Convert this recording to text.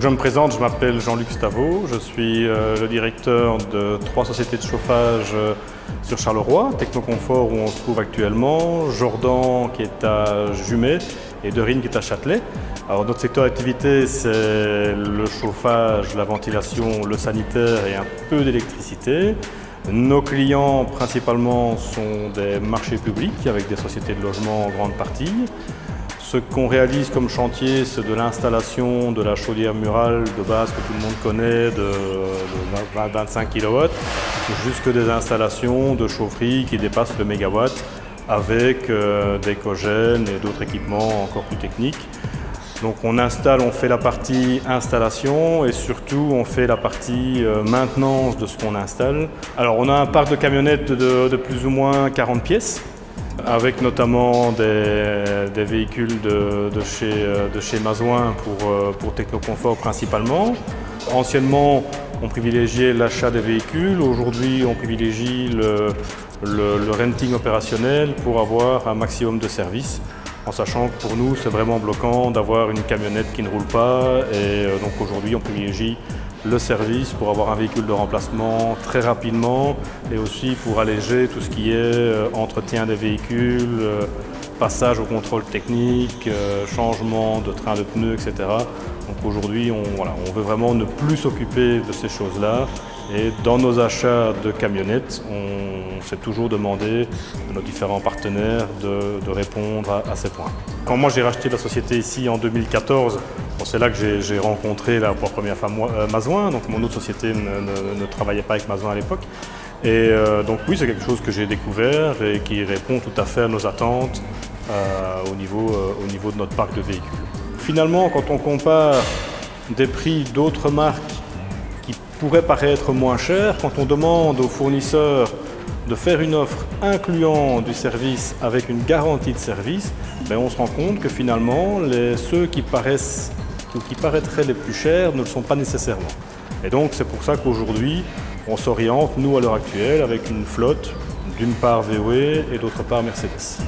Je me présente, je m'appelle Jean-Luc Staveau, je suis le directeur de 3 sociétés de chauffage sur Charleroi, Technoconfort où on se trouve actuellement, Jordan qui est à Jumet et Derrine qui est à Châtelet. Alors notre secteur d'activité c'est le chauffage, la ventilation, le sanitaire et un peu d'électricité. Nos clients principalement sont des marchés publics avec des sociétés de logement en grande partie. Ce qu'on réalise comme chantier, c'est de l'installation de la chaudière murale de base que tout le monde connaît, de 25 kW, jusque des installations de chaufferie qui dépassent le mégawatt avec des cogènes et d'autres équipements encore plus techniques. Donc on installe, on fait la partie installation et surtout on fait la partie maintenance de ce qu'on installe. Alors on a un parc de camionnettes de plus ou moins 40 pièces. Avec notamment des véhicules de chez Mazoin pour Technoconfort principalement. Anciennement, on privilégiait l'achat des véhicules. Aujourd'hui, on privilégie le renting opérationnel pour avoir un maximum de services. En sachant que pour nous, c'est vraiment bloquant d'avoir une camionnette qui ne roule pas. Et donc aujourd'hui, on privilégie le service pour avoir un véhicule de remplacement très rapidement et aussi pour alléger tout ce qui est entretien des véhicules, passage au contrôle technique, changement de train de pneus, etc. Donc aujourd'hui, on veut vraiment ne plus s'occuper de ces choses-là. Et dans nos achats de camionnettes, on s'est toujours demandé à nos différents partenaires de répondre à ces points. Quand moi j'ai racheté la société ici en 2014, c'est là que j'ai rencontré pour la première fois Mazoin. Donc mon autre société ne travaillait pas avec Mazoin à l'époque. Et donc oui, c'est quelque chose que j'ai découvert et qui répond tout à fait à nos attentes au niveau de notre parc de véhicules. Finalement, quand on compare des prix d'autres marques qui pourraient paraître moins chers, quand on demande aux fournisseurs de faire une offre incluant du service avec une garantie de service, on se rend compte que finalement, ceux qui paraîtraient les plus chers ne le sont pas nécessairement. Et donc c'est pour ça qu'aujourd'hui, on s'oriente, nous à l'heure actuelle, avec une flotte d'une part VW et d'autre part Mercedes.